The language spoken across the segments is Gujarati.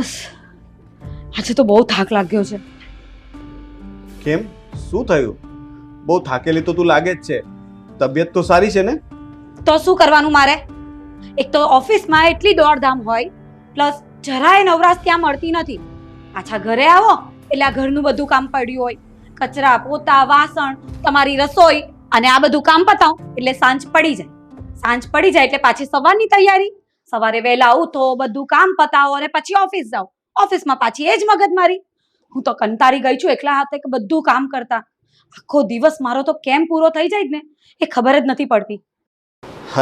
બસ આજે તો બહુ થાક લાગ્યો છે. કેમ શું થયું? બહુ થાકેલી તો તું લાગે જ છે. તબિયત તો સારી છે ને? તો શું કરવાનું મારે? એક તો ઓફિસમાં એટલી દોડધામ હોય, પ્લસ જરાય નવરાશ ત્યાં મળતી નથી. પાછા ઘરે આવો એટલે આ ઘરનું બધું કામ પડ્યું હોય, કચરા પોતા વાસણ, તમારી રસોઈ અને આ બધું કામ પતાવ એટલે સાંજ પડી જાય. સાંજ પડી જાય એટલે પાછી સવારની તૈયારી. સવારે વહેલા ઉઠો, બધું કામ પતાવો અને પછી ઓફિસ જાઓ. ઓફિસમાં પાછી એ જ મગજમારી. હું તો કંટાળી ગઈ છું એકલા હાથે કે બધું કામ કરતા. આખો દિવસ મારો તો કેમ પૂરો થઈ જાય ને એ ખબર જ નથી પડતી.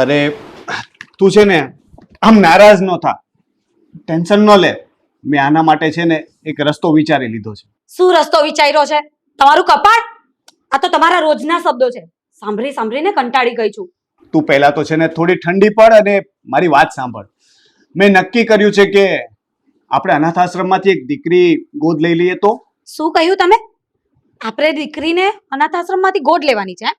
અરે તું છે ને આમ નારાજ ન થા, ટેન્શન ન લે. મેં આના માટે છે ને એક રસ્તો વિચારી લીધો છે. શું રસ્તો વિચાર્યો છે? તમારું કપાટ? આ તો તમારા રોજના શબ્દો છે. સાંભળી સાંભળીને કંટાળી ગઈ છું. તું પહેલા તો છે ને થોડી ઠંડી પડ અને મારી વાત સાંભળ. મેં નક્કી કર્યું છે કે આપણે અનાથ આશ્રમમાંથી એક દીકરી ગોદ લઈ લઈએ તો. શું કહ્યું તમે? આપણે દીકરીને અનાથ આશ્રમમાંથી ગોદ લેવાની છે?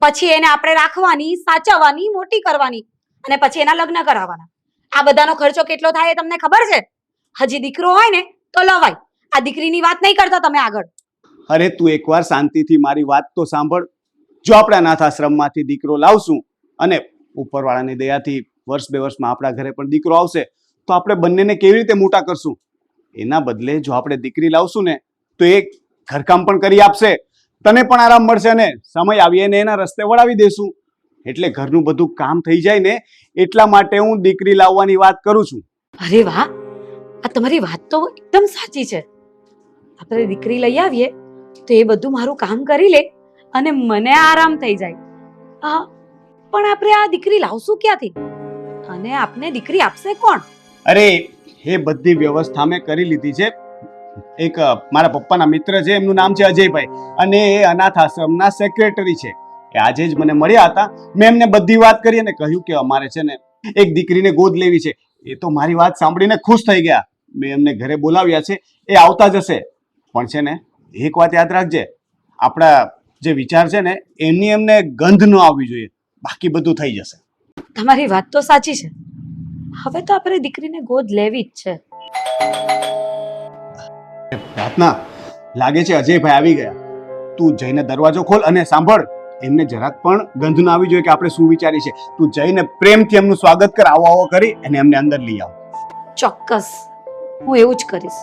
પછી એને આપણે રાખવાની, સાચવવાની, મોટી કરવાની અને પછી એના લગ્ન કરાવવાના. આ બધાનો ખર્ચો કેટલો થાય એ તમને ખબર છે? હજી દીકરો હોય ને તો લવાય. આ દીકરીની વાત નહીં કરતા તમે આગળ. અરે તું એકવાર શાંતિથી મારી વાત તો સાંભળ. જો આપણે અનાથ આશ્રમમાંથી દીકરો લાવશું અને ઉપરવાળાની દયાથી વર્ષ 2 વર્ષમાં આપણા ઘરે પણ દીકરો આવશે તો આપણે બંનેને કેવી રીતે મોટા કરશું? એના બદલે જો આપણે દીકરી લાવશું ને તો એ ઘરકામ પણ કરી આપશે, તને પણ આરામ મળશે અને સમય આવીએ ને એના રસ્તે વળાવી દેશું. એટલે ઘરનું બધું કામ થઈ જાય ને એટલા માટે હું દીકરી લાવવાની વાત કરું છું. અરે વાહ, આ તમારી વાત તો એકદમ સાચી છે. આપણે દીકરી લઈ આવીએ તો એ બધું મારું કામ કરી લે અને મને આરામ થઈ જાય. પણ આપણે આ દીકરી લાવશું ક્યાંથી? અને આપને દીકરી આપશે કોણ? અરે એ બધી વ્યવસ્થા મેં કરી લીધી છે. એક મારા પપ્પાના મિત્ર છે, એમનું નામ છે અજયભાઈ અને એ અનાથ આશ્રમના સેક્રેટરી છે. એ આજે જ મને મળ્યા હતા. મેં એમને બધી વાત કરી અને કહ્યું કે અમારે છે ને એક દીકરીને ગોદ લેવી છે. એ તો મારી વાત સાંભળીને ખુશ થઈ ગયા. મેં એમને ઘરે બોલાવ્યા છે, એ આવતા જશે. પણ છે ને એક વાત યાદ રાખજે, આપણા જે વિચાર છે ને એમની એમને ગંધ ન આવવી જોઈએ, બાકી બધું થઈ જશે. તમારી વાત તો સાચી છે. હવે તો આપણે દીકરીને ગોદ લેવી જ છે. પ્રાર્થના, લાગે છે અજયભાઈ આવી ગયા. તું જઈને દરવાજો ખોલ અને સાંભળ. એમને જરાક પણ ગંધ ન આવી જોઈએ કે આપણે શું વિચારી છે. તું જઈને પ્રેમથી એમનું સ્વાગત કર, આવો આવો કરી અને એમને અંદર લઈ આવ. ચોક્કસ, હું એવું જ કરીશ.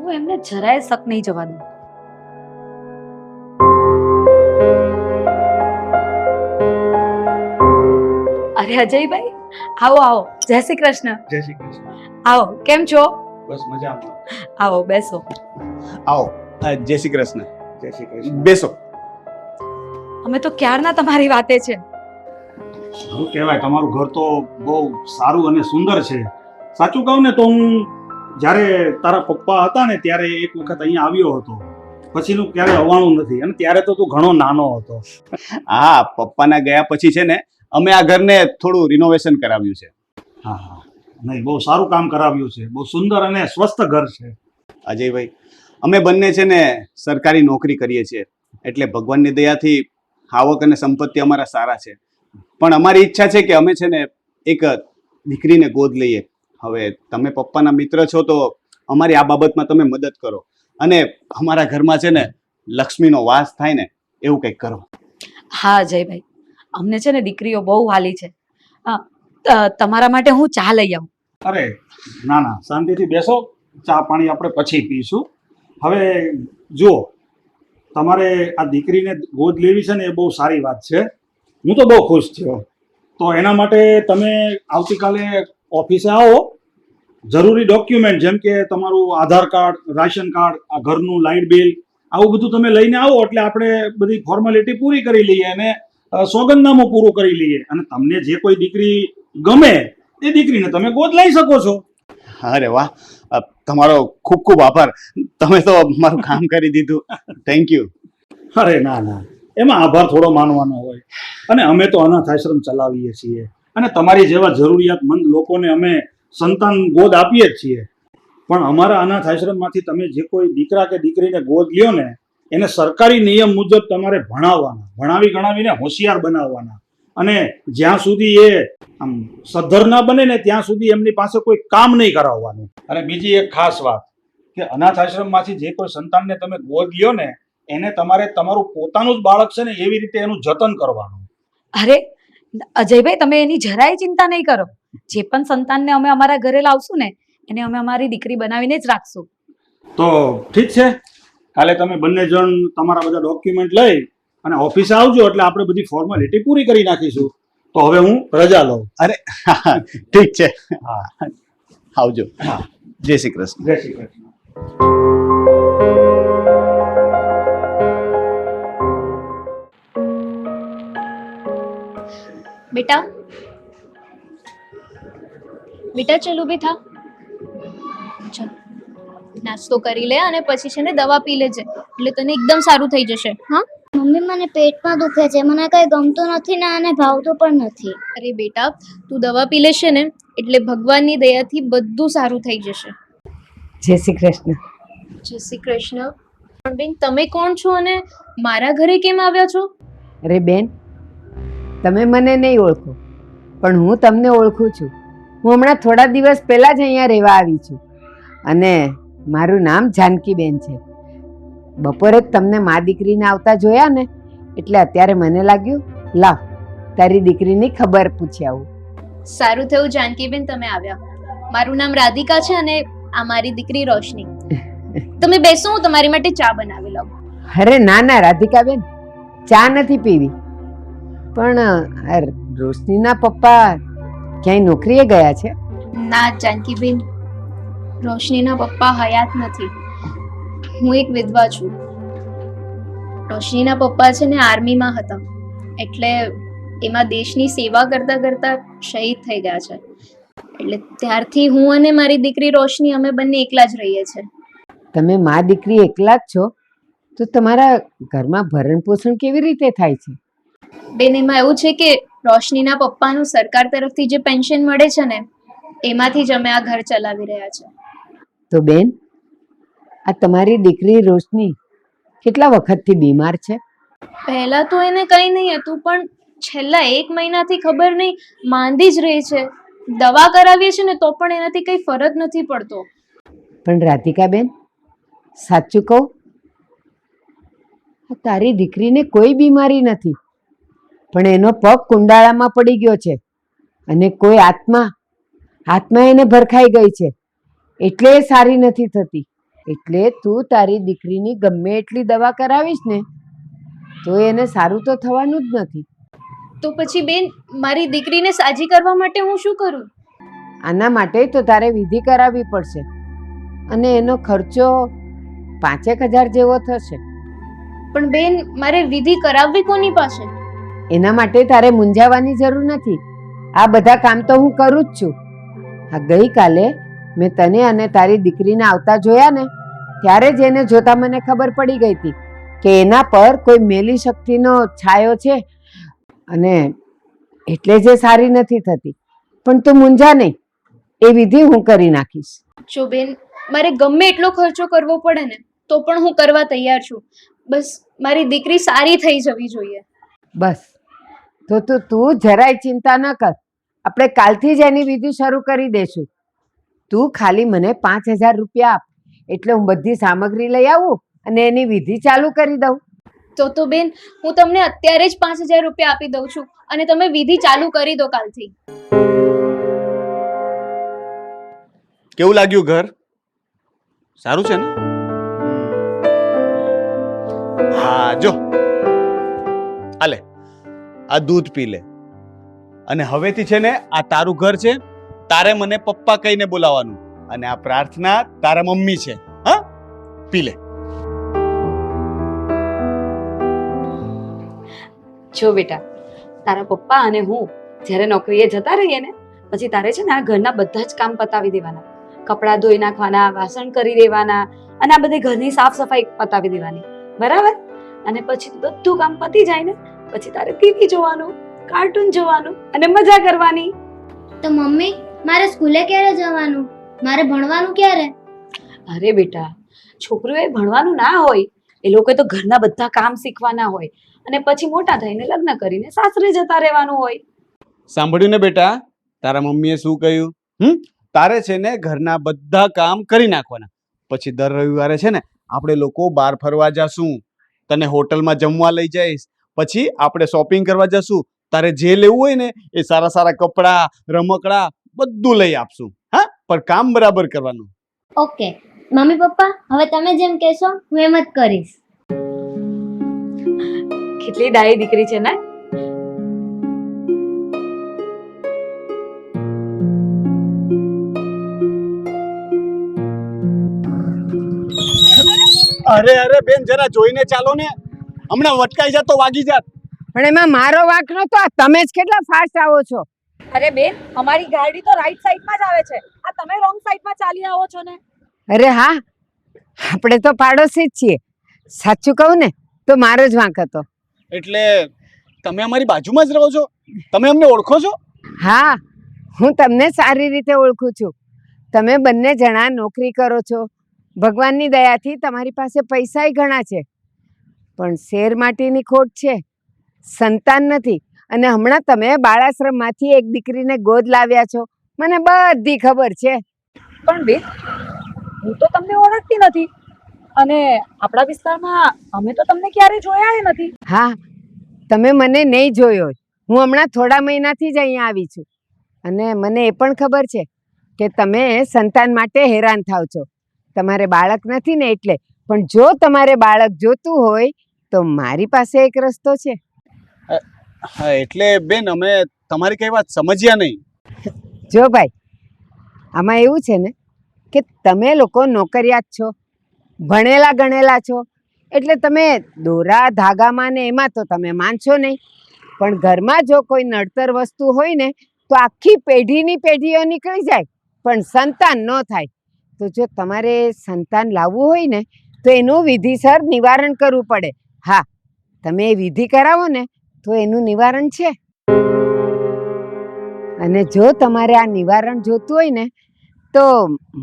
હું એમને જરાય શક નહીં જવા દઉં. અરે અજયભાઈ, આવો આવો. જય શ્રી કૃષ્ણ. જય શ્રી કૃષ્ણ. આવો, કેમ છો? બસ મજામાં. આવો બેસો. આવો. જય શ્રી કૃષ્ણ. જય શ્રી કૃષ્ણ. બેસો. અમે તો ક્યારના તમારી વાતે છે. શું કહેવાય, તમારું ઘર તો બહુ સારું અને સુંદર છે. સાચું કહું ને તો હું જ્યારે તારા પપ્પા હતા ને ત્યારે એક વખત અહીંયા આવ્યો હતો, પછીનું ક્યારે આવવાનું નથી. અને ત્યારે તો તું ઘણો નાનો હતો. હા, પપ્પાના ગયા પછી છે ને અમે આ ઘરને થોડું રિનોવેશન કરાવ્યું છે. હા હા, નહીં, બહુ સારું કામ કરાવ્યું છે. બહુ સુંદર અને સ્વસ્થ ઘર છે. અજયભાઈ, અમે બંને છે ને સરકારી નોકરી કરીએ છીએ એટલે ભગવાનની દયાથી આવક અને સંપત્તિ અમારા સારા છે. પણ અમારી ઈચ્છા છે કે અમે છે ને એક દીકરીને ગોદ લઈએ. હવે તમે પપ્પાના મિત્ર છો તો અમારી આ બાબતમાં તમે મદદ કરો અને અમારા ઘરમાં છે ને લક્ષ્મીનો વાસ થાય ને એવું કંઈક કરો. હા અજયભાઈ, અમને છે ને દીકરીઓ બહુ વાલી છે. તમારા માટે હું ચા લઈ આવું. અરે ના ના, શાંતિથી બેસો. ચા પાણી આપણે પછી પીશું. હવે જુઓ, તમારે આ દીકરીને ગોદ લેવી છે ને એ બહુ સારી વાત છે. હું તો બહુ ખુશ થયો. તો એના માટે તમે આવતીકાલે ઓફિસે આવો. જરૂરી ડોક્યુમેન્ટ જેમ કે તમારું આધાર કાર્ડ, રાશન કાર્ડ, આ ઘરનું લાઇટ બિલ, આવું બધું તમે લઈને આવો એટલે આપણે બધી ફોર્માલિટી પૂરી કરી લઈએ અને સોગંદનામું પૂરું કરી લઈએ. અને તમને જે કોઈ દીકરી ગમે એ દીકરીને તમે ગોદ લઈ શકો છો. અરે વાહ, તમારો ખૂબ ખૂબ આભાર. તમે તો મારું કામ કરી દીધું. Thank you. અરે ના ના, એમાં આભાર થોડો માનવાનો હોય. અને અમે તો અનાથ આશ્રમ ચલાવીએ છીએ અને તમારી જેવા જરૂરિયાતમંદ લોકોને અમે સંતાન ગોદ આપીએ જ છીએ. પણ અમારા અનાથ આશ્રમમાંથી તમે જે કોઈ દીકરા કે દીકરીને ગોદ લ્યો ને એને સરકારી નિયમ મુજબ તમારે ભણાવવાના, ભણાવી ગણાવીને હોશિયાર બનાવવાના. અને જ્યાં સુધી એ આમ સદ્ધર ના બને ને ત્યાં સુધી એમની પાસે કોઈ કામ નહીં કરાવવાનું. અને બીજી એક ખાસ વાત કે અનાથ આશ્રમમાંથી જે કોઈ સંતાનને તમે ગોદ લ્યો ને એને તમારે તમારું પોતાનું જ બાળક છે ને એવી રીતે એનું જતન કરવાનું. અરે અજયભાઈ, તમે એની જરાય ચિંતા નહીં કરો. જે પણ સંતાનને અમે અમારા ઘરે લાવશું ને એને અમે અમારી દીકરી બનાવીને જ રાખશું. તો ઠીક છે, કાલે તમે બંને જણ તમારા બધા ડોક્યુમેન્ટ લઈ અને ઓફિસે આવજો એટલે આપણે બધી ફોર્માલિટી પૂરી કરી નાખીશું. તો હવે હું રજા લઉં. અરે ઠીક છે, હા, આવજો. હા, જય શ્રી કૃષ્ણ. જય શ્રી કૃષ્ણ. बेटा बेटा चल ઊભી થા. ચાલ નાસ્તો કરી લે અને પછી છે ને દવા પી લેજે એટલે તને એકદમ સારું થઈ જશે. હા મમ્મી મને પેટમાં દુખે છે, મને કઈ ગમતું નથી ને અને ભાવતું પણ નથી. અરે બેટા, તું દવા પી લેશે ને એટલે ભગવાનની દયાથી બધું સારું થઈ જશે. જય શ્રી કૃષ્ણ. જય શ્રી કૃષ્ણ. પણ બેન, તમે કોણ છો અને મારા ઘરે કેમ આવ્યા છો? અરે બેન, તમે મને નહીં ઓળખો પણ હું તમને ઓળખું છું. હું હમણાં થોડા દિવસ પહેલાં જ અહીંયા રહેવા આવી છું અને મારું નામ જાનકીબેન છે. બપોરે જ તમને મા દીકરીને આવતા જોયા ને એટલે અત્યારે મને લાગ્યું લાવ તારી દીકરીની ખબર પૂછી આવું. સારું થયું જાનકીબેન તમે આવ્યા. મારું નામ રાધિકા છે અને આ મારી દીકરી રોશની. તમે બેસો, હું તમારી માટે ચા બનાવી લઉં. અરે ના ના રાધિકાબેન, ચા નથી પીવી. પણ આ રોશનીના પપ્પા ક્યાંય નોકરીએ ગયા છે? ના જાનકીબેન, રોશનીના પપ્પા હયાત નથી. હું એક વિધવા છું. રોશનીના પપ્પા છે ને આર્મીમાં હતા એટલે એમાં દેશની સેવા કરતા કરતા શહીદ થઈ ગયા છે. એટલે ત્યારથી હું અને મારી દીકરી રોશની અમે બંને એકલા જ રહીએ છીએ. તમે મા દીકરી એકલા જ છો તો તમારા ઘરમાં ભરણ પોષણ કેવી રીતે થાય છે? બેન, એમાં એવું છે કે રોશનીના પપ્પાનું સરકાર તરફથી જે પેન્શન મળે છે ને એમાંથી જ અમે આ ઘર ચલાવી રહ્યા છે. તો બેન, આ તમારી દીકરી રોશની કેટલા વખતથી બીમાર છે? પહેલા તો એને કંઈ નહીં હતું પણ છેલ્લા 1 મહિનાથી ખબર નહીં માંદી જ રહે છે. દવા કરાવીએ છીએ ને તો પણ એનાથી કંઈ ફરક નથી પડતો. પણ રાધિકાબેન, સાચું કહું, આ તારી દીકરીને કોઈ બીમારી નથી પણ એનો પગ કુંડાળામાં પડી ગયો છે અને કોઈ આત્મા એને ભરખાઈ ગઈ છે એટલે એ સારી નથી થતી. એટલે તું તારી દીકરીની ગમે એટલી દવા કરાવીશ ને તો એને સારું તો થવાનું જ નથી. તો પછી બેન, મારી દીકરીને સાજી કરવા માટે હું શું કરું? આના માટે તો તારે વિધિ કરાવવી પડશે અને એનો ખર્ચો 5,000 જેવો થશે. પણ બેન, મારે વિધિ કરાવવી કોની પાસે? એના માટે તારે મૂંઝાવાની જરૂર નથી. આ બધા કામ તો હું કરું જ છું. આ ગઈકાલે મેં તને અને તારી દીકરીને આવતા જોયા ને ત્યારે જ એને જોતા મને ખબર પડી ગઈ હતી કે એના પર કોઈ મેલી શક્તિનો છાયો છે અને એટલે જે સારી નથી થતી. પણ તું મૂંઝા નહીં, એ વિધિ હું કરી નાખીશ. જો બેન, મારે ગમે એટલો ખર્ચો કરવો પડે ને તો પણ હું કરવા તૈયાર છું. બસ મારી દીકરી સારી થઈ જવી જોઈએ. બસ તો તું જરાય ચિંતા ન કર. આપણે કાલથી જ એની વિધિ શરૂ કરી દઈશું. તું ખાલી મને 5,000 રૂપિયા આપ એટલે હું બધી સામગ્રી લઈ આવું અને એની વિધિ ચાલુ કરી દઉં. તો બેન, હું તમને અત્યારે જ 5,000 રૂપિયા આપી દઉં છું અને તમે વિધિ ચાલુ કરી દો કાલથી. કેવું લાગ્યું ઘર? સારું છે ને? હા, જો આલે આ દૂધ પી લે અને હવેથી છે ને આ તારું ઘર છે. તારે મને પપ્પા કહીને બોલાવવાનું અને આ પ્રાર્થના તારા મમ્મી છે. હા, પી લે. જો બેટા, તારા પપ્પા અને હું જ્યારે નોકરીએ જતા રહીએ ને પછી તારે છે ને આ ઘરના બધા જ કામ પતાવી દેવાના. કપડાં ધોઈ નાખવાના, વાસણ કરી દેવાના અને આ બધી ઘરની સાફ સફાઈ પતાવી દેવાની, બરાબર? અને પછી બધું કામ પતી જાય ને પછી તારે ટીવી જોવાનું, કાર્ટૂન જોવાનું અને મજા કરવાની. તો મમ્મી, મારે સ્કૂલે ક્યારે જવાનું? મારે ભણવાનું ક્યારે? અરે બેટા, છોકરીઓએ ભણવાનું ના હોય એ લોકોએ તો ઘરના બધા કામ શીખવાના હોય અને પછી મોટા થઈને લગ્ન કરીને સાસરે જતા રહેવાનું હોય. સાંભળ્યું ને બેટા, તારા મમ્મીએ શું કહ્યું? તારે છે ને ઘરના બધા કામ કરી નાખવાના, પછી દર રવિવારે છે ને આપણે લોકો બહાર ફરવા જશું, તને હોટલમાં જમવા લઈ જઈશ, પછી આપણે શોપિંગ કરવા જશું, તારે જે લેવું હોય ને એ સારા સારા કપડાં, રમકડા બધું લઈ આપશું. હા, પણ કામ બરાબર કરવાનું. ઓકે મમ્મી પપ્પા, હવે તમે જેમ કહેશો હું એમ જ કરીશ. કેટલી ડાયી દીકરી છે ને. અરે બેન, જરા જોઈને ચાલો ને, હમણાં વટકાઈ જાત તો વાગી જાત. પણ એમાં મારો વાંક નતો, આ તમે જ કેટલા ફાસ્ટ આવો છો. અરે બેન, અમારી ગાડી તો રાઈટ સાઈડમાં જ આવે છે, આ તમે રોંગ સાઈડમાં ચાલી આવો છો ને. અરે હા, આપણે તો પાડોશી જ છીએ. સાચું કહું ને તો મારો જ વાંક હતો. એટલે તમે અમારી બાજુમાં જ રહો છો? તમે અમને ઓળખો છો? હા, હું તમને સારી રીતે ઓળખું છું. તમે બંને જણા નોકરી કરો છો, ભગવાનની દયાથી તમારી પાસે પૈસાય ઘણા છે, પણ શેર માટીની ખોટ છે, સંતાન નથી. અને હમણાં તમે બાળાશ્રમમાંથી એક દીકરીને ગોદ લાવ્યા છો, મને બધી ખબર છે. પણ બેન, હું તો તમને ઓળખતી નથી અને આપણા વિસ્તારમાં અમે તો તમને ક્યારે જોયા નથી. હા, તમે મને નહીં જોયો. હું હમણાં થોડા મહિનાથી જ અહીંયા આવી છું અને મને એ પણ ખબર છે કે તમે સંતાન માટે હેરાન થાવ છો. તમારે બાળક નથી ને એટલે. પણ જો તમારે બાળક જોતું હોય તો મારી પાસે એક રસ્તો છે. હા, એટલે બેન અમે તમારી કઈ વાત સમજ્યા નહીં. જો ભાઈ, આમાં એવું છે ને કે તમે લોકો નોકરિયાત છો, ભણેલા ગણેલા છો, એટલે તમે દોરા ધાગામાં ને એમાં તો તમે માનશો નહીં. પણ ઘરમાં જો કોઈ નડતર વસ્તુ હોય ને તો આખી પેઢીની પેઢીઓ નીકળી જાય, પણ સંતાન ન થાય. તો જો તમારે સંતાન લાવવું હોય ને તો એનું વિધિસર નિવારણ કરવું પડે. હા, તમે એ વિધિ કરાવો ને તો એનું નિવારણ છે. અને જો તમારે આ નિવારણ જોતું હોય ને તો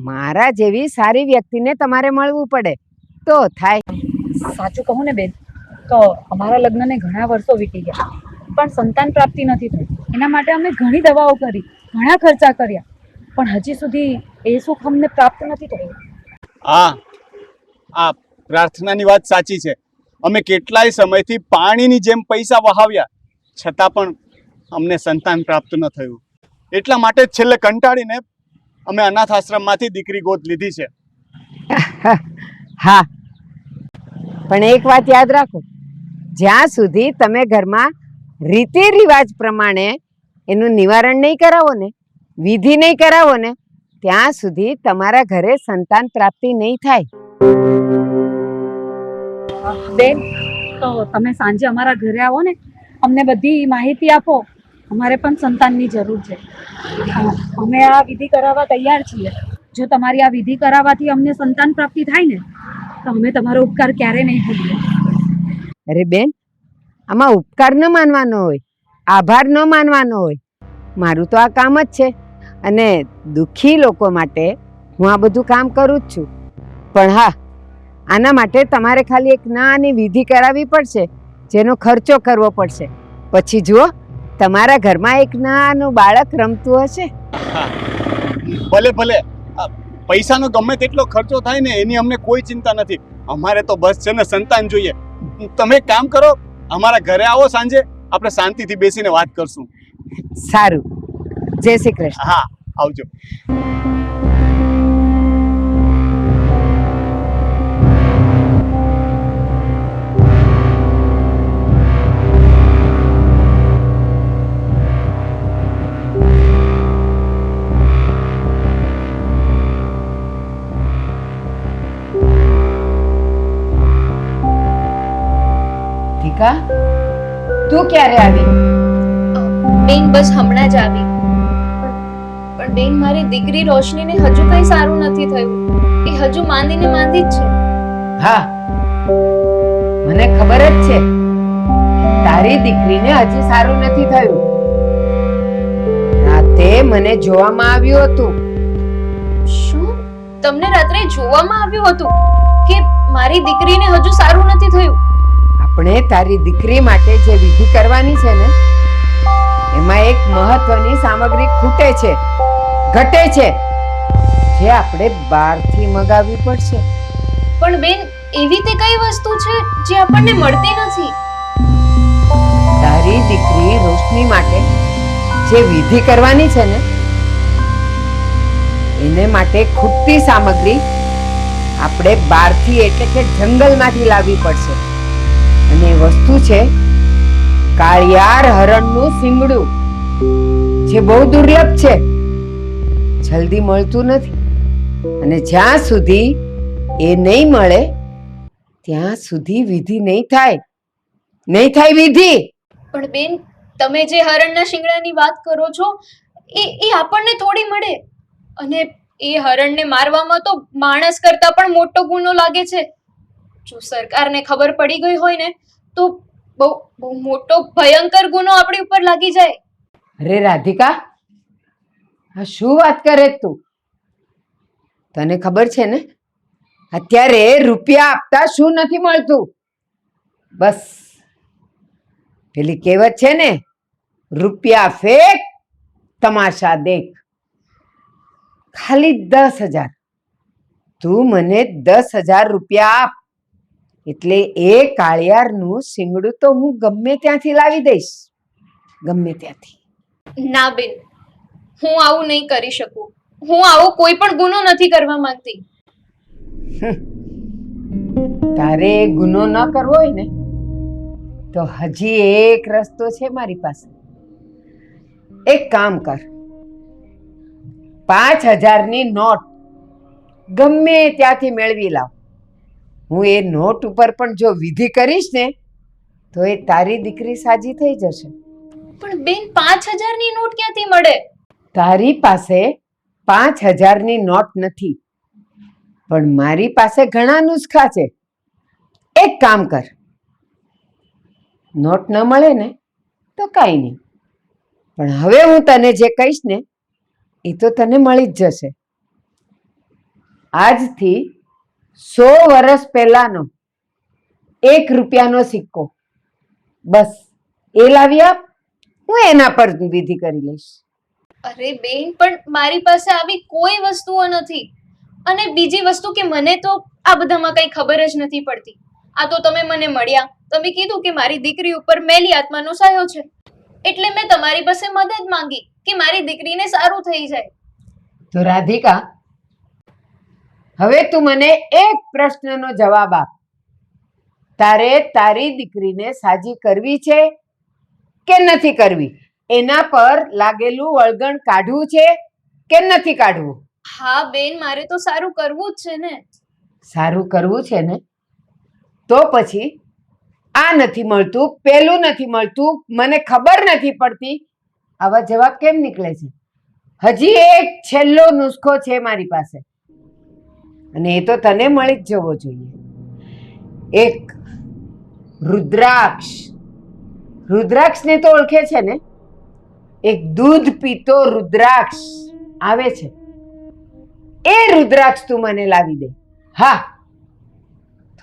મારા જેવી સારી વ્યક્તિને તમારે મળવું પડે તો થાય. સાચું કહું ને બેન, તો અમારા લગ્નને ઘણા વર્ષો વીતી ગયા પણ સંતાન પ્રાપ્તિ નથી થઈ. એના માટે અમે ઘણી દવાઓ કરી, ઘણા ખર્ચા કર્યા, પણ હજી સુધી એ સુખ અમને પ્રાપ્ત નથી થયું. હા, આ પ્રાર્થનાની વાત સાચી છે. અમે કેટલાય સમયથી પાણીની જેમ પૈસા વહાવ્યા, છતાં પણ અમને સંતાન પ્રાપ્ત ન થયું. એટલા માટે જ છેલ્લે કંટાળીને અમે અનાથ આશ્રમમાંથી દીકરી ગોદ લીધી છે. હા, પણ એક વાત યાદ રાખો, જ્યાં સુધી તમે ઘરમાં રીતિ રિવાજ પ્રમાણે એનું નિવારણ નહીં કરાવો ને, વિધિ નહીં કરાવો ને, ત્યાં સુધી તમારા ઘરે સંતાન પ્રાપ્તિ નહીં થાય. બેન, તો તમે સાંજે અમારા ઘરે આવો ને, અમને બધી માહિતી આપો. અમારે પણ સંતાનની જરૂર છે. અમે આ વિધિ કરાવવા તૈયાર છીએ. જો તમારી આ વિધિ કરાવવાથી અમને સંતાન પ્રાપ્તિ થાય ને તો અમે તમારો ઉપકાર ક્યારે નહીં ભૂલીએ. અરે બેન, આમાં ઉપકાર ન માનવાનો હોય, આભાર ન માનવાનો હોય. મારું તો આ કામ જ છે અને દુઃખી લોકો માટે હું આ બધું કામ કરું જ છું. પણ હા, આના માટે તમારે ખાલી એક નાની વિધિ કરાવવી પડશે, જેનો ખર્ચો કરવો પડશે. પછી જુઓ, તમારા ઘરમાં એક નાનું બાળક રમતું હશે. ભલે ભલે, પૈસાનો ગમે તેટલો ખર્ચો થાય ને એની અમને કોઈ ચિંતા નથી. અમારે તો બસ છે ને સંતાન જોઈએ. તમે એક કામ કરો, અમારા ઘરે આવો સાંજે, આપણે શાંતિથી બેસીને વાત કરશું. સારું, જય શ્રી કૃષ્ણ. હા, આવજો. ઠીકા, તું ક્યારે આવી? બેન બસ હમણાં જ આવી. પણ બેન, મારી દીકરી રોશનીને હજુ કઈ સારું નથી થયું. એ હજુ માંદીને માંદી જ છે. હા, મને ખબર જ છે તારી દીકરીને હજી સારું નથી થયું. રાતે મને જોવામાં આવ્યું હતું. શું તમને રાત્રે જોવામાં આવ્યું હતું કે મારી દીકરીને હજુ સારું નથી થયું. આપણે તારી દીકરી માટે જે વિધિ કરવાની છે ને એમાં એક મહત્વની સામગ્રી ખૂટે છે, ઘટે છે, જે આપણે બહારથી મંગાવવી પડશે. પણ બેન, એવી તે કઈ વસ્તુ છે જે આપણને મળતી નથી? તારી દીકરી રોશની માટે જે વિધિ કરવાની છે ને એને માટે ખૂટતી સામગ્રી આપણે બહારથી એટલે કે જંગલમાંથી લાવવી પડશે. અને એ વસ્તુ છે કાળિયાર હરણનું શીંગડું, જે બહુ દુર્લભ છે, જલ્દી મળતું નથી. અને જ્યાં સુધી એ નહીં મળે ત્યાં સુધી વિધિ નહીં થાય વિધિ. પણ બેન, તમે જે હરણના શિંગડાની વાત કરો છો એ આપણને થોડી મળે. અને એ હરણને મારવામાં તો માણસ કરતા પણ મોટો ગુનો લાગે છે. જો સરકારને ખબર પડી ગઈ હોય ને તો બહુ બહુ મોટો ભયંકર ગુનો આપણી ઉપર લાગી જાય. અરે રાધિકા, આ શું વાત કરે તું? તને ખબર છે ને અત્યારે રૂપિયા આપતા શું નથી મળતું? બસ પેલી કહેવત છે ને, રૂપિયા ફેંક તમાશા દેખ. ખાલી 10,000, તું મને 10,000 રૂપિયા આપ એટલે એ કાળિયારનું શીંગડું તો હું ગમે ત્યાંથી લાવી દઈશ, ગમે ત્યાંથી. ના બેન, હું આવું નહીં કરી શકું. હું આવો કોઈ પણ ગુનો નથી કરવા માંગતી. તારે ગુનો ન કરવો હોય ને તો હજી એક રસ્તો છે મારી પાસે. એક કામ કર, 5,000ની નોટ ગમે ત્યાંથી મેળવી લાવ. હું એ નોટ ઉપર પણ જો વિધિ કરીશ ને તો એ તારી દીકરી સાજી થઈ જશે. પણ બેન, 5,000ની નોટ ક્યાંથી મળે? તારી પાસે 5,000ની નોટ નથી, પણ મારી પાસે ઘણા નુસ્ખા છે. એક કામ કર, નોટ ન મળે ને તો કાંઈ નહીં, પણ હવે હું તને જે કહીશ ને એ તો તને મળી જ જશે. આજથી 100 વર્ષ પહેલાનો 1 રૂપિયાનો સિક્કો, બસ એ લાવી આપ, હું એના પર વિધિ કરી લઈશ. અરે બેન, પણ મારી પાસે આવી કોઈ વસ્તુઓ નથી. અને બીજી વસ્તુ કે મને તો આ બધામાં કઈ ખબર જ નથી પડતી. આ તો તમે મને મળ્યા, તમે કીધું કે મારી દીકરી ઉપર મેલી આત્માનો સાયો છે, એટલે મેં તમારી પાસે મદદ માંગી કે મારી દીકરીને સારું થઈ જાય. તો રાધિકા, હવે તું મને એક પ્રશ્નનો જવાબ આપ. તારે તારી દીકરીને સાજી કરવી છે કે નથી કરવી? એના પર લાગેલું વળગણ કાઢવું છે કે નથી કાઢવું? હા બેન, મારે તો સારું કરવું જ છે ને. સારું કરવું છે ને તો પછી આ નથી મળતું, પેલું નથી મળતું, મને ખબર નથી પડતી, આવા જવાબ કેમ નીકળે છે? હજી એક છેલ્લો નુસ્ખો છે મારી પાસે, અને એ તો તને મળી જ જવો જોઈએ. એક રુદ્રાક્ષ, રુદ્રાક્ષને તો ઓળખે છે ને? એક દૂધ પીતો રુદ્રાક્ષ આવે છે, એ રુદ્રાક્ષ તું મને લાવી દે. હા,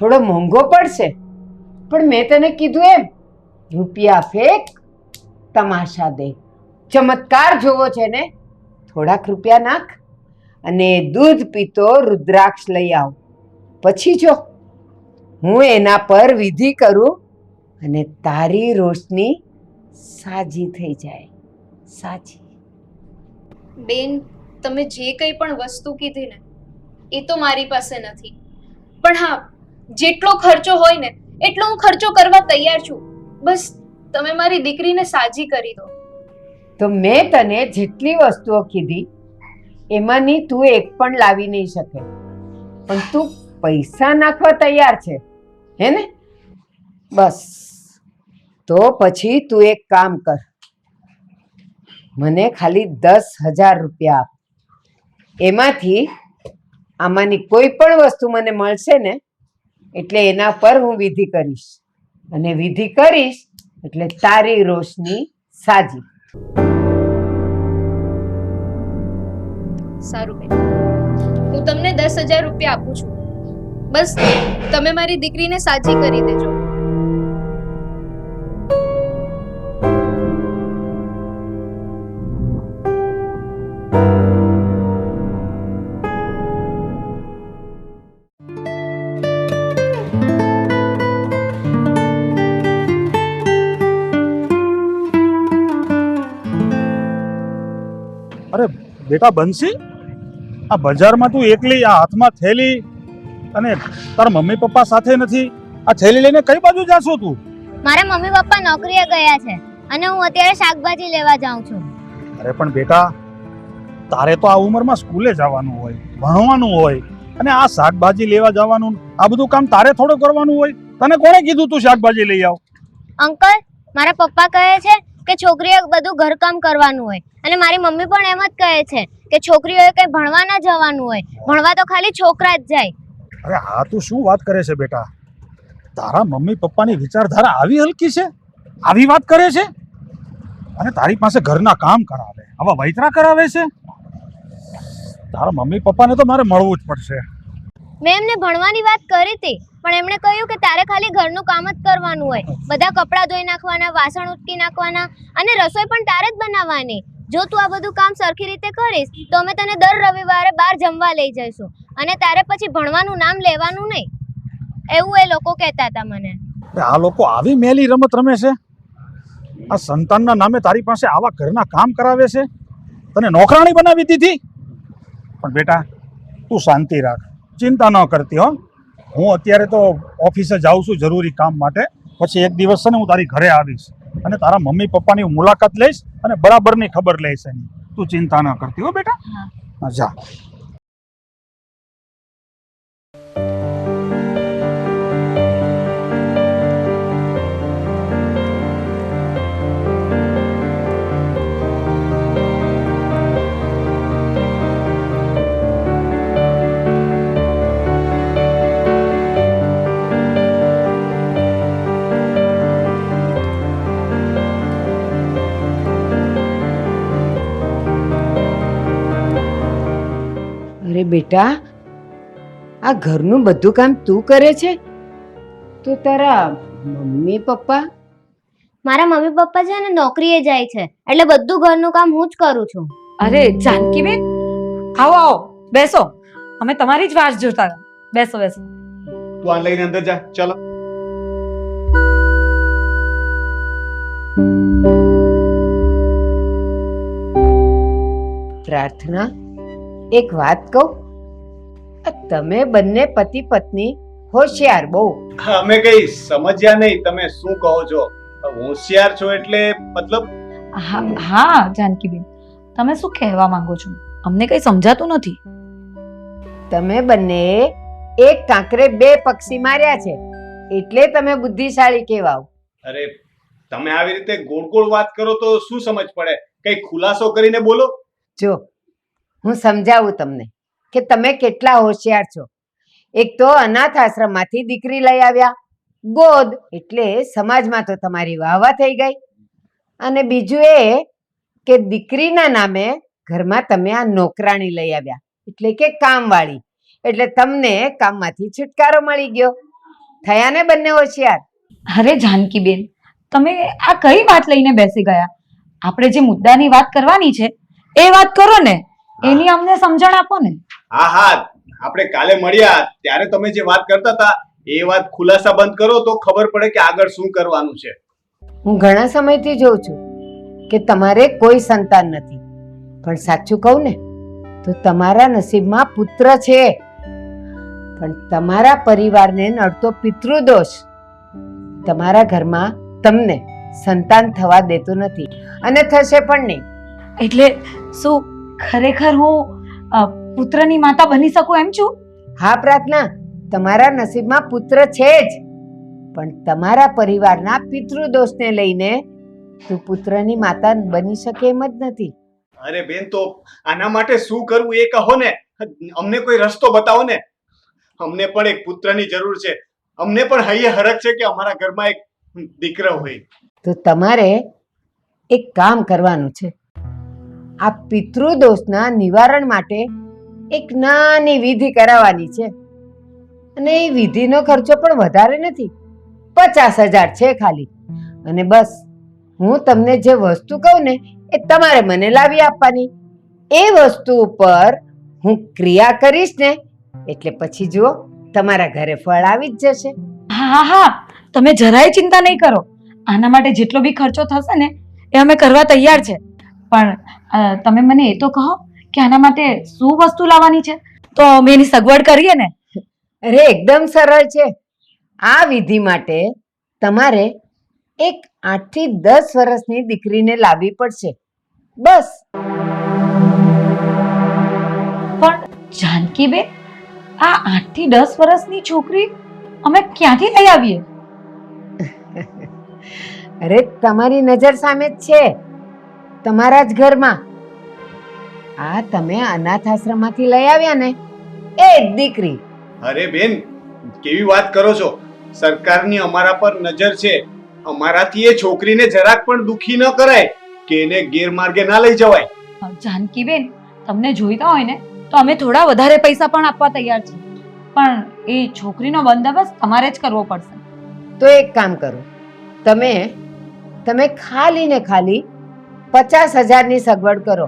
થોડો મોંઘો પડશે, પણ મેં તને કીધું એમ, રૂપિયા ફેંક તમાશા દે. ચમત્કાર જોવો છે ને, થોડાક રૂપિયા નાખ અને દૂધ પીતો રુદ્રાક્ષ લઈ આવ. પછી જો હું એના પર વિધિ કરું અને તારી રોશની સાજી થઈ જાય, સાજી. બેન, તમે જે કંઈ પણ વસ્તુ કીધી ને એ તો મારી પાસે નથી, પણ હા, જેટલો ખર્ચો હોય ને એટલો હું ખર્ચો કરવા તૈયાર છું. બસ તમે મારી દીકરીને સાજી કરી દો. તો મેં તને જેટલી વસ્તુઓ કીધી એમાંની તું એક પણ લાવી નહીં શકે, પણ તું પૈસા નાખવા તૈયાર છે, હે ને? બસ, તો પછી તું એક કામ કર, મને ખાલી 10,000 રૂપિયા આપ. એમાંથી આમાંની કોઈ પણ વસ્તુ મને મળશે ને એટલે એના પર હું વિધિ કરીશ, અને વિધિ કરીશ એટલે તારી રોશની સાજી. સારું બેન, હું તમને 10,000 રૂપિયા આપું છું, બસ તમે મારી દીકરીને સાજી કરી દેજો. અરે બેટા બંસી, આ બજારમાં તું એકલી, આ હાથમાં થેલી, અને તારા મમ્મી પપ્પા સાથે નથી. આ થેલી લઈને કઈ બાજુ જાશો તું? મારા મમ્મી પપ્પા નોકરીએ ગયા છે અને હું અત્યારે શાકભાજી લેવા જાઉં છું. અરે પણ બેટા, તારે તો આ ઉંમરમાં સ્કૂલે જવાનું હોય, ભણવાનું હોય, અને આ શાકભાજી લેવા જવાનું, આ બધું કામ તારે થોડું કરવાનું હોય? તને કોણે કીધું તું શાકભાજી લઈ આવ? અંકલ, મારા પપ્પા કહે છે કે છોકરીએ બધું ઘરકામ કરવાનું હોય અને મારી મમ્મી પણ એમ જ કહે છે કે છોકરીઓએ કઈ ભણવા ના જવાનું હોય, ભણવા તો ખાલી છોકરા જ જાય. અરે હા, તું શું વાત કરે છે બેટા? તારા મમ્મી પપ્પાની વિચારધારા આવી હલકી છે? આવી વાત કરે છે? અને તારી પાસે ઘરના કામ કરાવે, આવા વૈતરા કરાવે છે? તારા મમ્મી પપ્પાને તો મારે મળવું જ પડશે. મેં એમને ભણવાની વાત કરી હતી પણ એમણે કહ્યું કે તારે ખાલી ઘરનું કામ જ કરવાનું હોય, બધા કપડાં ધોઈ નાખવાના, વાસણ ઉટકી નાખવાના અને રસોઈ પણ તારે જ બનાવવાની. જો તું આ બધું કામ સરખી રીતે કરીશ તો અમે તને દર રવિવારે બહાર જમવા લઈ જઈશું અને તારે પછી ભણવાનું નામ લેવાનું નહીં, એવું એ લોકો કહેતા હતા મને. આ લોકો આવી મેલી રમત રમે છે? આ સંતાનના નામે તારી પાસે આવા ઘરના કામ કરાવે છે? તને નોકરાણી બનાવી દીધી? પણ બેટા, તું શાંતિ રાખ, ચિંતા ન કરતી હો. હું અત્યારે તો ઓફિસે જાઉં છું જરૂરી કામ માટે. પછી એક દિવસ છે ને હું તારી ઘરે આવીશ અને તારા મમ્મી પપ્પાની મુલાકાત લઈશ અને બરાબરની ખબર લઈશ એની. તું ચિંતા ન કરતી હો બેટા. હા, જા. અરે બેટા, આ ઘરનું બધું કામ તું કરે છે? તો તારા મમ્મી પપ્પા? મારા મમ્મી પપ્પા છે ને નોકરીએ જાય છે એટલે બધું ઘરનું કામ હું જ કરું છું. અરે જાનકીબેન, આવો આવો, બેસો. અમે તમારી જ વાત જોતા હતા. બેસો બેસો. તું આ લઈને અંદર જા, ચલો. પ્રાર્થના, એક વાત કહું, આ તમે બંને પતિ પત્ની હોશિયાર બહુ. અમે કઈ સમજ્યા નહીં તમે શું કહો છો. હોશિયાર છો એટલે મતલબ? હા જાનકીબેન, તમે શું કહેવા માંગો છો? અમને કઈ સમજાતું નથી. તમે બંને એક કાંકરે બે પક્ષી માર્યા છે એટલે તમે બુદ્ધિશાળી કહેવાઓ. અરે તમે આવી રીતે ગોળ ગોળ વાત કરો તો શું સમજ પડે? કઈ ખુલાસો કરીને બોલો. જો હું સમજાવું તમને કે તમે કેટલા હોશિયાર છો. એક તો અનાથ આશ્રમમાંથી દીકરી લઈ આવ્યા, ગોદ, એટલે સમાજમાં તો તમારી વાહવા થઈ ગઈ. અને બીજું એ કે દીકરીના નામે ઘરમાં તમે આ નોકરાણી લઈ આવ્યા, એટલે કે કામવાળી, એટલે તમને કામમાંથી છુટકારો મળી ગયો. થયા ને બંને હોશિયાર? અરે જાનકીબેન, તમે આ કઈ વાત લઈને બેસી ગયા? આપણે જે મુદ્દાની વાત કરવાની છે એ વાત કરો ને, એની અમને સમજણ આપો ને. હા હા, આપણે કાલે મળ્યા ત્યારે તમે જે વાત કરતા હતા એ વાત ખુલાસા બંધ કરો તો ખબર પડે કે આગળ શું કરવાનું છે. હું ઘણા સમયથી જોઉં છું કે તમારે કોઈ સંતાન નથી, પણ સાચું કહું ને તો તમારા નસીબમાં પુત્ર છે, પણ તમારા પરિવારને નડતો પિતૃદોષ તમારા ઘરમાં તમને સંતાન થવા દેતો નથી અને થશે પણ નહીં. એટલે શું ખરેખર હું પુત્રની માતા બની શકું એમ છું? હા પ્રાર્થના, તમારા નસીબમાં પુત્ર છે જ, પણ તમારા પરિવારના પિતૃદોષને લઈને તું પુત્રની માતા બની શકે એમ જ નથી. અરે બેન, તો આના માટે શું કરવું એ કહો ને. અમને કોઈ રસ્તો બતાવો ને. અમને પણ એક પુત્રની જરૂર છે. અમને પણ હૈયે હરખ છે કે અમારા ઘરમાં એક દીકરો હોય. તો તમારે એક કામ કરવાનું છે. આ પિતૃદોષના નિવારણ માટે એક નાની વિધિ કરાવવાની છે અને એ વિધિનો ખર્ચો પણ વધારે નથી, 50,000 છે ખાલી. અને બસ હું તમને જે વસ્તુ કહું ને એ તમારે મને લાવી આપવાની. એ વસ્તુ ઉપર હું ક્રિયા કરીશ ને એટલે પછી જુઓ તમારા ઘરે ફળ આવી જ જશે. હા હા, તમે જરાય ચિંતા નહીં કરો. આના માટે જેટલો બી ખર્ચો થશે ને એ અમે કરવા તૈયાર છે. પણ તમે મને એ તો કહો કે આના માટે શું વસ્તુ લાવવાની છે, તો અમે એની સગવડ કરીએ ને. અરે એકદમ સરળ છે. આ વિધિ માટે તમારે એક 8 થી 10 વર્ષની દીકરીને લાવવી પડશે, બસ. પણ જાનકીબેન, આ 8 થી 10 વર્ષની છોકરી અમે ક્યાંથી લઈ આવીએ? અરે તમારી નજર સામે જ છે, તમારા જ ઘરમાં. આ તમે અનાથ આશ્રમમાંથી લઈ આવ્યા ને એ જ દીકરી. અરે બેન, કેવી વાત કરો છો? સરકારની અમારા પર નજર છે. અમારાથી એ છોકરીને જરાક પણ દુખી ન કરાય કે એને ગેરમાર્ગે ના લઈ જવાય. જાનકીબેન, તમને જોઈતા હોય ને તો અમે થોડા વધારે પૈસા પણ આપવા તૈયાર છીએ, પણ એ છોકરીનો બંદોબસ્ત તમારે જ કરવો પડશે. તો એક કામ કરો, તમે ખાલી ને ખાલી 50,000ની સગવડ કરો.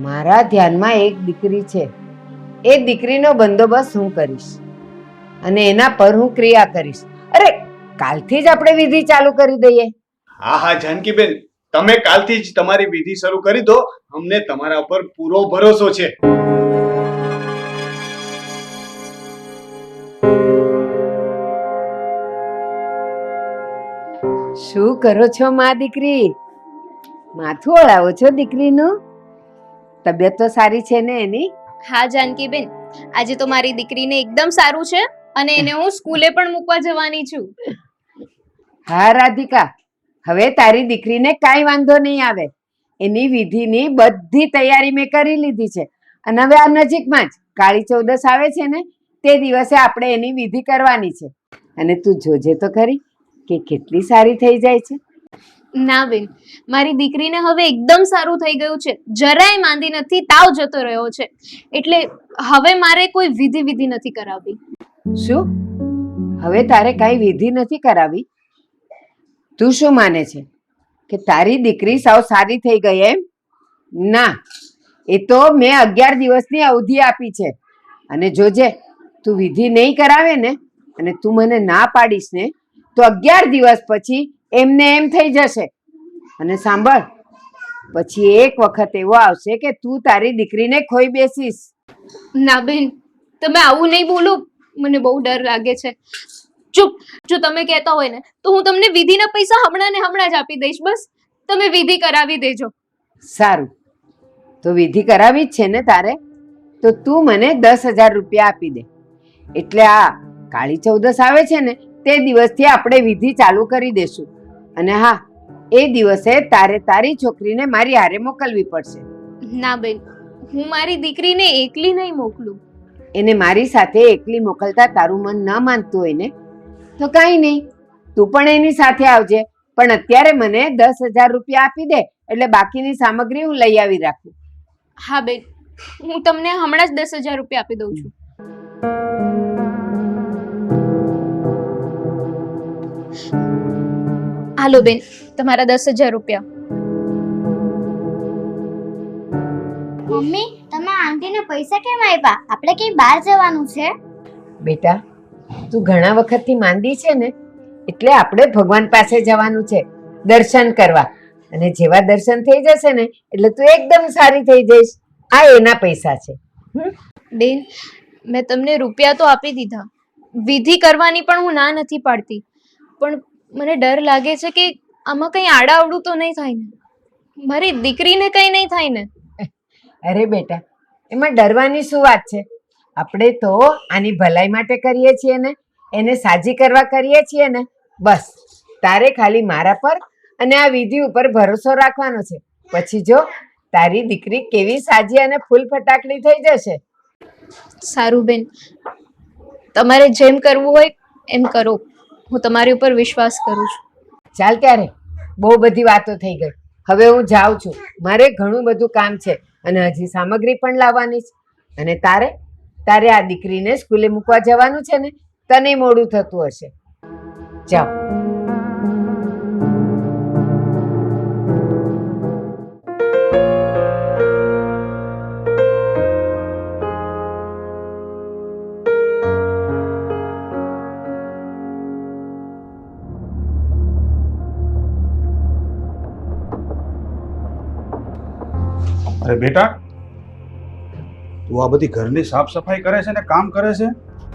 મારા ધ્યાનમાં એક દીકરી છે, એ દીકરીનો બંદોબસ્ત હું કરીશ અને એના પર હું ક્રિયા કરીશ. અરે કાલથી જ આપણે વિધિ ચાલુ કરી દઈએ. હા હા જાનકીબેન, તમે કાલથી જ તમારી વિધિ શરૂ કરી દો. અમને તમારા ઉપર પૂરો ભરોસો છે. શું કરો છો મા દીકરી? માથું ઓળાવો છો દીકરીનું? તબિયત તો સારી છે ને એની? હા જાનકીબેન, આજે તો મારી દીકરીને એકદમ સારું છે અને એને હું સ્કૂલે પણ મૂકવા જવાની છું. હા રાધિકા, હવે તારી દીકરીને કાંઈ વાંધો નહીં આવે. એની વિધિની બધી તૈયારી મેં કરી લીધી છે અને હવે આ નજીકમાં જ કાળી ચૌદસ આવે છે ને તે દિવસે આપણે એની વિધિ કરવાની છે. અને તું જોજે તો ખરી કે કેટલી સારી થઈ જાય છે. ના બેન, મારી દીકરીને હવે એકદમ સારું થઈ ગયું છે, જરાય માંદી નથી, તાવ જતો રહ્યો છે. એટલે હવે મારે કોઈ વિધિ નથી કરાવવી. શું? હવે તારે કાંઈ વિધિ નથી કરાવી? તું શું માને છે કે તારી દીકરી સાવ સારી થઈ ગઈ એમ? ના, એ તો મેં 11 દિવસની અવધિ આપી છે. અને જોજે, તું વિધિ નહીં કરાવે ને અને તું મને ના પાડીશ ને તો 11 દિવસ પછી એમને એમ થઈ જશે. અને સાંભળ, પછી એક વખત એવો આવશે કે તું તારી દીકરીને ખોઈ બેસીશ. ના બેન, તમે આવું નહીં બોલો, મને બહુ ડર લાગે છે. ચૂપ, જો તમે કહેતા હોય ને તો હું તમને વિધિના પૈસા હમણાં ને હમણાં જ આપી દઈશ. બસ તમે વિધિ કરાવી દેજો. સારું, તો વિધિ કરાવી જ છે ને તારે? તો તું મને 10,000 રૂપિયા આપી દે. એટલે આ કાળી ચૌદસ આવે છે ને તે દિવસથી આપણે વિધિ ચાલુ કરી દેશું. અને હા, એ દિવસે તારે તારી છોકરીને મારી હારે મોકલવી પડશે. ના બેન, હું મારી દીકરીને એકલી નહીં મોકલું. એને મારી સાથે એકલી મોકલતા તારું મન ન માનતું હોય ને તો કાંઈ નહીં, તું પણ એની સાથે આવજે. પણ અત્યારે મને 10,000 રૂપિયા આપી દે એટલે બાકીની સામગ્રી હું લઈ આવી રાખું. હા બેન, હું તમને હમણાં જ 10,000 રૂપિયા આપી દઉં છું. હાલો બેન, તમારા 10,000 રૂપિયા. મમ્મી, તમે આંટીને પૈસા કેમ આપ્યા? આપણે ક્યાંય બહાર જવાનું છે. બેટા, તું ઘણા વખતથી માંદી છે ને એટલે આપણે ભગવાન પાસે જવાનું છે દર્શન કરવા. અને જેવા દર્શન થઈ જશે ને એટલે તું એકદમ સારી થઈ જઈશ. આ એના પૈસા છે. બેન, મેં તમને રૂપિયા તો આપી દીધા, વિધિ કરવાની પણ હું ના નથી પાડતી, પણ મને ડર લાગે છે કે આમાં કંઈ આડાઅવડું તો નહીં થાય ને, મારી દીકરીને કંઈ નહીં થાય ને. અરે બેટા, એમાં ડરવાની શું વાત છે? આપણે તો આની ભલાઈ માટે કરીએ છીએ ને, એને સાજી કરવા કરીએ છીએ ને. બસ તારે ખાલી મારા પર અને આ વિધિ ઉપર ભરોસો રાખવાનો છે. પછી જો તારી દીકરી કેવી સાજી અને ફૂલ ફટાકડી થઈ જશે. સારું બેન, તમારે જેમ કરવું હોય એમ કરો, હું તમારી ઉપર વિશ્વાસ કરું છું. ચાલ ત્યારે, બહુ બધી વાતો થઈ ગઈ, હવે હું જાઉં છું. મારે ઘણું બધું કામ છે અને હજી સામગ્રી પણ લાવવાની છે. અને તારે આ દીકરીને સ્કૂલે મૂકવા જવાનું છે ને તને મોડું થતું હશે. જાઓ. અરે બેટા, તું આ બધી ઘરની સાફ સફાઈ કરે છે ને કામ કરે છે,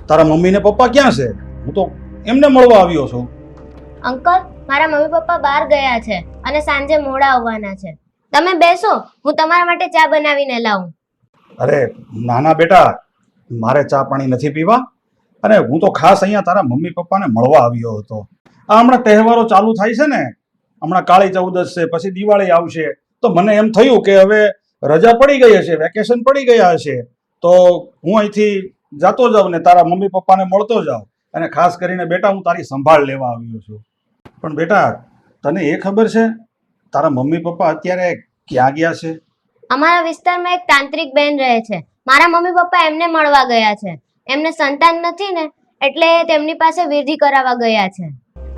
તારા મમ્મી ને પપ્પા ક્યાં છે? હું તો એમને મળવા આવ્યો છું. અંકલ, મારા મમ્મી પપ્પા બહાર ગયા છે અને સાંજે મોડા આવવાના છે. તમે બેસો, હું તમારા માટે ચા બનાવીને લાવું. અરે નાના બેટા, મારે ચા પાણી નથી પીવા, અને હું તો ખાસ અહીંયા તારા મમ્મી પપ્પાને મળવા આવ્યો હતો. આ હમણાં તહેવારો ચાલુ થાય છે ને, હમણાં કાળી ચૌદશ છે, પછી દિવાળી આવશે, તો મને એમ થયું કે હવે રજા પડી ગઈ હશે, વેકેશન પડી ગયા હશે, તો હું અહીંથી જાતો જાઉં ને તારા મમ્મી પપ્પાને મળતો જાઉં. અને ખાસ કરીને બેટા, હું તારી સંભાળ લેવા આવ્યો છું. પણ બેટા, તને એ ખબર છે તારા મમ્મી પપ્પા અત્યારે ક્યાં ગયા છે? અમારા વિસ્તારમાં એક તાંત્રિક બેન રહે છે. મારા મમ્મી પપ્પા એમને મળવા ગયા છે. એમને સંતાન નથી ને, એટલે તેમની પાસે વિધિ કરાવવા ગયા છે.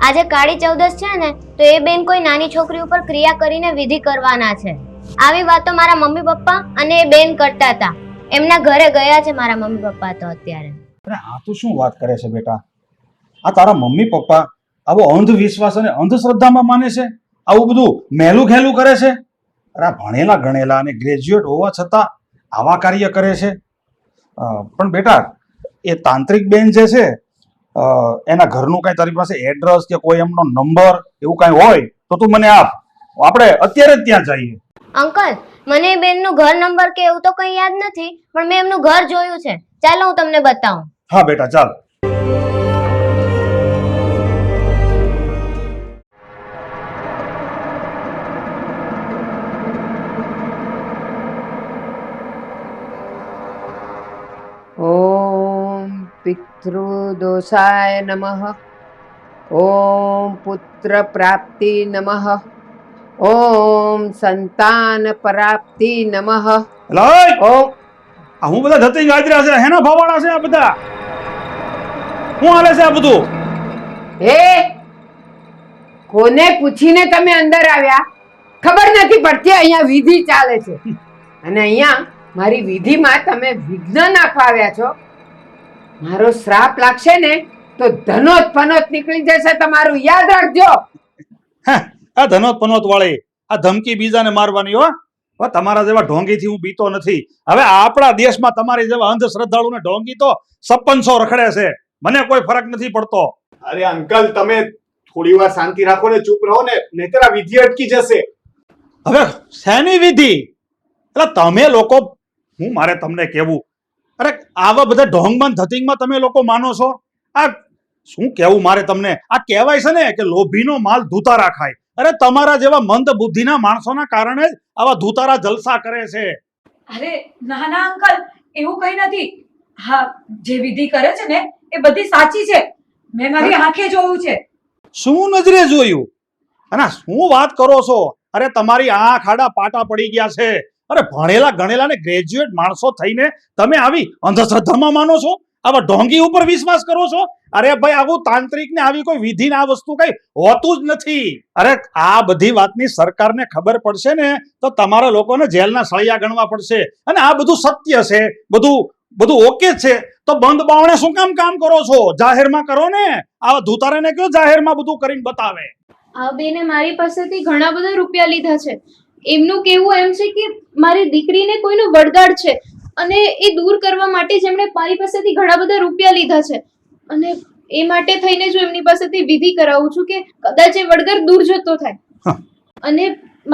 આજે કાળી ચૌદશ છે ને, તો એ બેન કોઈ નાની છોકરી ઉપર ક્રિયા કરીને વિધિ કરવાના છે. આવી વાતો મારા મમ્મી પપ્પા અને એ બેન કરતા હતા. એમના ઘરે ગયા છે મારા મમ્મી પપ્પા તો અત્યારે. અરે આ તું શું વાત કરે છે બેટા? આ તારા મમ્મી પપ્પા આવો અંધવિશ્વાસ અને અંધશ્રદ્ધામાં માને છે? આવું બધું મેલું ખેલું કરે છે? અરે આ ભણેલા ગણેલા અને ગ્રેજ્યુએટ હોવા છતાં આવા કાર્ય કરે છે? પણ બેટા, એ તાંત્રિક બેન જે છે, એના ઘરનું કઈ તારી પાસે એડ્રેસ કે કોઈ એમનો નંબર એવું કઈ હોય તો તું મને આપ, આપણે અત્યારે જ ત્યાં જઈએ. અંકલ, મને એ બેનનું ઘર નંબર કે એવું તો કંઈ યાદ નથી, પણ મેં એમનું ઘર જોયું છે. ચાલો હું તમને બતાવું. હા બેટા, ચાલ. ઓમ પિતૃદોષાય નમઃ. ઓમ પુત્ર પ્રાપ્તિ નમઃ. ઓમ સંતાન પ્રાપ્તિ નમઃ. લાય, ઓમ આ હું બધા ધતી ગાજરા છે, હેના ભવાડા છે આ બધા? શું હાલે છે આ બધું? હે, કોને પૂછીને તમે અંદર આવ્યા? ખબર નથી પડતી. અહીંયા વિધિ ચાલે છે અને અહીંયા મારી વિધિમાં તમે વિઘ્ન નાખવા આવ્યા છો. મારો શ્રાપ લાગશે ને તો ધનોત પનોત નીકળી જશે તમારું, યાદ રાખજો. આ ધનોત પનોત વાળી આ ધમકી બીજાને મારવાની હો. તમારા જેવા ઢોંગીથી હું બીતો નથી. હવે આપણા દેશમાં તમારી જેવા અંધશ્રદ્ધાળુ ને ઢોંગી તો 5600 રખડે છે. મને કોઈ ફરક નથી પડતો. અરે અંકલ, તમે થોડી વાર શાંતિ રાખો ને, ચૂપ રહો ને, નહીતર આ વિધિ અટકી જશે. હવે શેની વિધિ? એટલે તમે લોકો, હું મારે તમને કેવું, અરે આવા બધા ઢોંગમાં ધતિંગમાં તમે લોકો માનો છો? આ શું કેવું મારે તમને? આ કહેવાય છે ને કે લોભીનો માલ ધૂતારા ખાય. અરે તમારા જેવા મંદ બુદ્ધિના માણસોના કારણે જ આવા ધૂતારા જલસા કરે છે. અરે ના ના અંકલ, એવું કઈ નથી. હા, જે વિધિ કરે છે ને એ બધી સાચી છે. મેં મારી આંખે જોયું છે. શું નજરે જોયું? અને શું વાત કરો છો? અરે તમારી આંખ આડા પાટા પડી ગયા છે. અરે ભણેલા ગણેલા ને ગ્રેજ્યુએટ માણસો થઈને તમે આવી અંધશ્રદ્ધામાં માનો છો? આવા ઢોંગી ઉપર વિશ્વાસ કરો છો? અરે ભાઈ, આવું તાંત્રિક ને આવી કોઈ વિધિ ને આ વસ્તુ કઈ હોતું જ નથી. અરે આ બધી વાતની સરકારને ખબર પડશે ને તો તમારા લોકોને જેલના સળિયા ગણવા પડશે. અને આ બધું સત્ય છે, બધું ઓકે છે, તો બંધ બાવણે શું કામ કરો છો? જાહેરમાં કરો ને. આવા ધૂતારાને કયો જાહેરમાં બધું કરીને બતાવે. આ બેને મારી પાસેથી ઘણા બધા રૂપિયા લીધા છે. એમનું કહેવું એમ છે કે મારી દીકરીને કોઈનું વળગાડ છે અને એ દૂર કરવા માટે જ એમણે મારી પાસેથી ઘણા બધા રૂપિયા લીધા છે. અને એ માટે થઈને જો એમની પાસેથી વિધિ કરાવું છું કે કદાચ એ વળગાડ દૂર જતો થાય અને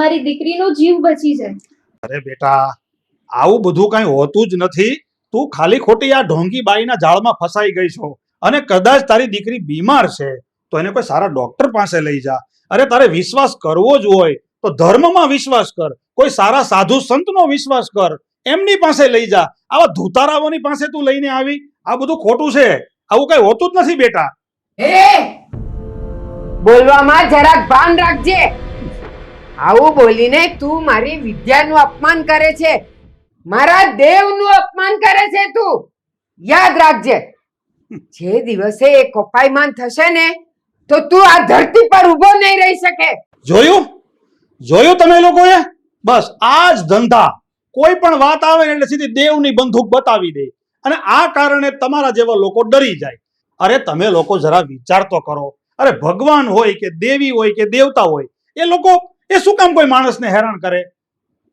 મારી દીકરીનો જીવ બચી જાય. અરે બેટા, આવું બધું કઈ હોતું જ નથી. તું ખાલી ખોટી આ ઢોંગી બાઈના જાળમાં ફસાઈ ગઈ છો. અને કદાચ તારી દીકરી બીમાર છે તો એને કોઈ સારા ડોક્ટર પાસે લઈ જા. અરે તારે વિશ્વાસ કરવો જ હોય તો ધર્મમાં વિશ્વાસ કર, કોઈ સારા સાધુ સંતનો વિશ્વાસ કર, એમની પાસે લઈ જા. આવા ધૂતારાઓની પાસે તું લઈને આવી? આ બધું ખોટું છે. આવું કઈ હોતું જ નથી બેટા. હે, બોલવામાં જરાક ભાન રાખજે. આવું બોલીને તું મારી વિદ્યાનું અપમાન કરે છે, મારા દેવનું અપમાન કરે છે તું. યાદ રાખજે. જે દિવસે એ કપાઈમાન થશે ને તો તું આ ધરતી પર ઊભો નહીં રહી શકે. જોયું જોયું તમે લોકોએ? બસ આ જ ધંધા. કોઈ પણ વાત આવે ને એટલે સીધી દેવની બંદૂક બતાવી દે, અને આ કારણે તમારા જેવા લોકો ડરી જાય. અરે તમે લોકો જરા વિચાર તો કરો. અરે ભગવાન હોય કે દેવી હોય કે દેવતા હોય, એ લોકો એ શું કામ કોઈ માણસને હેરાન કરે?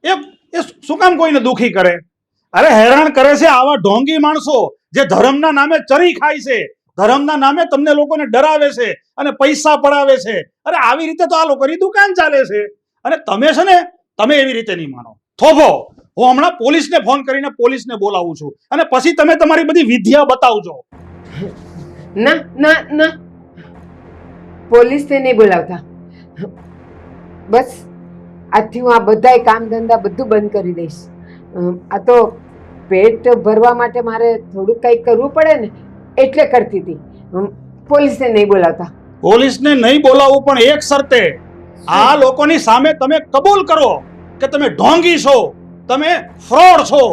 એ શું કામ કોઈને દુખી કરે? અરે હેરાન કરે છે આવા ઢોંગી માણસો જે ધર્મના નામે ચરી ખાય છે, ધર્મના નામે તમને લોકોને ડરાવે છે અને પૈસા પડાવે છે. અરે આવી રીતે તો આ લોકોની દુકાન ચાલે છે. અને તમે છે ને, તમે એવી રીતે નહીં માનો. થોભો, હું હમણાં પોલીસને ફોન કરીને પોલીસને બોલાવું છું, અને પછી તમે તમારી બધી વિદ્યા બતાવજો. ના ના ના, પોલીસને નહીં બોલાવતા. બસ આજથી હું આ બધાય કામ ધંધા બધું બંધ કરી દઈશ. આ તો પેટ ભરવા માટે મારે થોડુંક કંઈક કરવું પડે ને એટલે કરતી હતી. પોલીસને નહીં બોલાવતા. પોલીસને નહીં બોલાવવું, પણ એક શરતે. આ લોકોની સામે તમે કબૂલ કરો કે તમે ઢોંગી છો, તમે ફ્રોડ છો,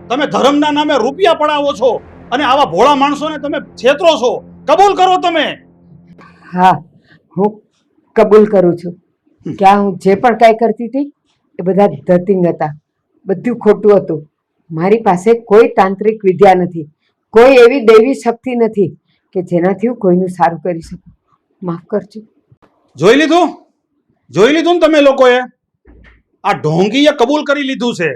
તમે ધર્મના નામે રૂપિયા પડાવો છો અને આવા ભોળા માણસોને તમે છેતરો છો. કબૂલ કરો તમે. હા, હું કબૂલ કરું છું કે આ હું જે પણ કાંઈ કરતી હતી એ બધા ધતિંગ હતા, બધું ખોટું હતું. મારી પાસે કોઈ તાંત્રિક વિદ્યા નથી, કોઈ એવી દૈવી શક્તિ નથી કે જેનાથી હું કોઈનું સારું કરી શકું. માફ કરજો. જોઈ લીધું? જોઈ લીધું ને તમે લોકોએ? આ ઢોંગીએ કબૂલ કરી લીધું છે.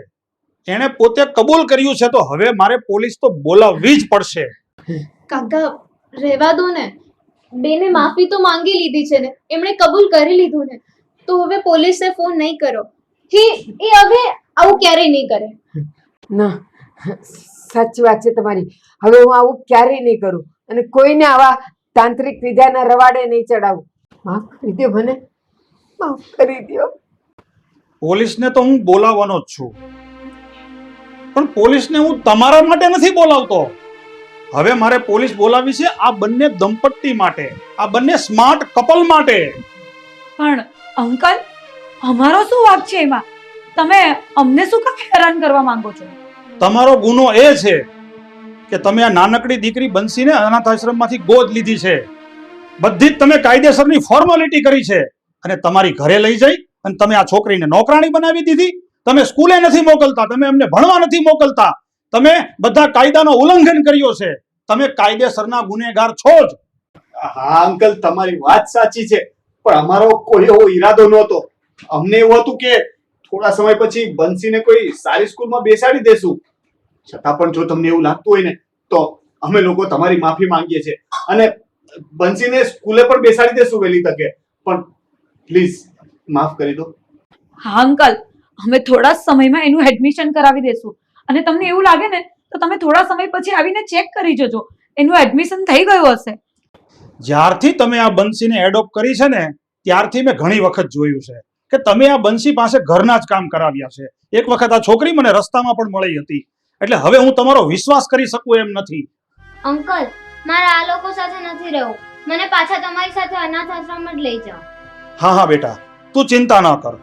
એણે પોતે કબૂલ કર્યું છે, તો હવે મારે પોલીસ તો બોલાવવી જ પડશે. કાકા રહેવા દો ને, બેને માફી તો માંગી લીધી છે ને, એમણે કબૂલ કરી લીધું ને, તો હવે પોલીસને ફોન નહીં કરો. એ હવે આવું ક્યારેય નહીં કરે. ના, સાચી વાત છે તમારી. હવે હું આવું ક્યારેય નહીં કરું અને કોઈને આવા તાંત્રિક વિદ્યાના રવાડે નહીં ચડાવું. માફ કરી દો મને, માફ કરી દો. પોલીસને તો હું બોલાવવાનો જ છું, પણ પોલીસને હું તમારા માટે નથી બોલાવતો. હવે મારે પોલીસ બોલાવી છે આ બંને દંપતી માટે, આ બંને સ્માર્ટ કપલ માટે. પણ અંકલ, અમારો શું વાંક છે એમાં? તમે અમને શું કામ હેરાન કરવા માંગો છો? તમારો ગુનો એ છે કે તમે આ નાનકડી દીકરી બંસીને અનાથ આશ્રમમાંથી ગોદ લીધી છે. બધી જ તમે કાયદેસરની ફોર્માલિટી કરી છે, અને તમારી ઘરે લઈ જઈ અને તમે આ છોકરીને નોકરાણી બનાવી દીધી. તમે સ્કૂલે નથી મોકલતા, તમે એમને ભણવા નથી મોકલતા, તમે બધા કાયદાનો ઉલ્લંઘન કર્યો છે. તમે કાયદેસરના ગુનેગાર છો જ. હા અંકલ, તમારી વાત સાચી છે, પણ અમારો કોઈ એવો ઈરાદો નહોતો. અમને એવું હતું કે થોડા સમય પછી બંસીને કોઈ સારી સ્કૂલમાં બેસાડી દેશું. છતાં પણ જો તમને એવું લાગતું હોય ને તો અમે લોકો તમારી માફી માંગીએ છીએ અને બંસીને સ્કૂલે પણ બેસાડી દેશું વહેલી તકે. પણ પ્લીઝ માફ કરી દો. હા અંકલ, અમે થોડા જ સમયમાં એનું એડમિશન કરાવી દેશું, અને તમને એવું લાગે ને તો તમે થોડા સમય પછી આવીને ચેક કરી જજો, એનું એડમિશન થઈ ગયું હશે. જ્યારથી તમે આ બંસીને એડોપ્ટ કરી છે ને ત્યારથી મેં ઘણી વખત જોયું છે કે તમે આ બંસી પાસે ઘરના જ કામ કરાવ્યા છે. એક વખત આ છોકરી મને રસ્તામાં પણ મળી હતી, એટલે હવે હું તમારો વિશ્વાસ કરી શકું એમ નથી. અંકલ, મારે આ લોકો સાથે નથી રહેવું. મને પાછા તમારી સાથે અનાથ આશ્રમ જ લઈ જાઓ. હા હા બેટા, તું ચિંતા ન કર.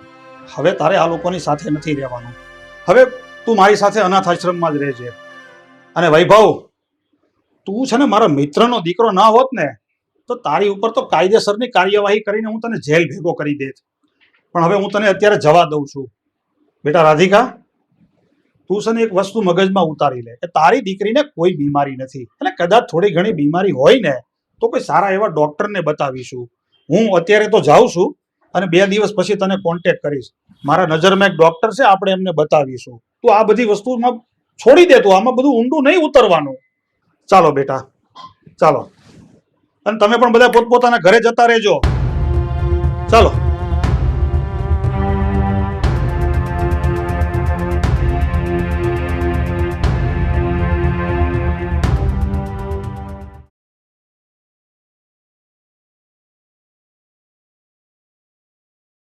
હવે તારે આ લોકોની સાથે નથી રહેવાનું. હવે તું મારી સાથે અનાથ આશ્રમમાં જ રહેજે. અને વૈભવ, તું છે ને મારા મિત્રનો દીકરો ના હોત ને તો તારી ઉપર તો કાયદેસરની કાર્યવાહી કરીને હું તને જેલ ભેગો કરી દેત. પણ હવે હું તને અત્યારે જવા દઉં છું. બેટા રાધિકા, તું છે ને એક વસ્તુ મગજમાં ઉતારી લે કે તારી દીકરીને કોઈ બીમારી નથી, અને કદાચ થોડી ઘણી બીમારી હોય ને તો કોઈ સારા એવા ડોક્ટરને બતાવીશું. હું અત્યારે તો જાઉં છું અને 2 દિવસ પછી તને કોન્ટેક્ટ કરીશ. મારા નજરમાં એક ડોક્ટર છે, આપણે એમને બતાવીશું. તું આ બધી વસ્તુમાં છોડી દે, તું આમાં બધું ઊંડું નહીં ઉતરવાનું. ચાલો બેટા, ચાલો. અને તમે પણ બધા પોતપોતાના ઘરે જતા રહેજો. ચાલો.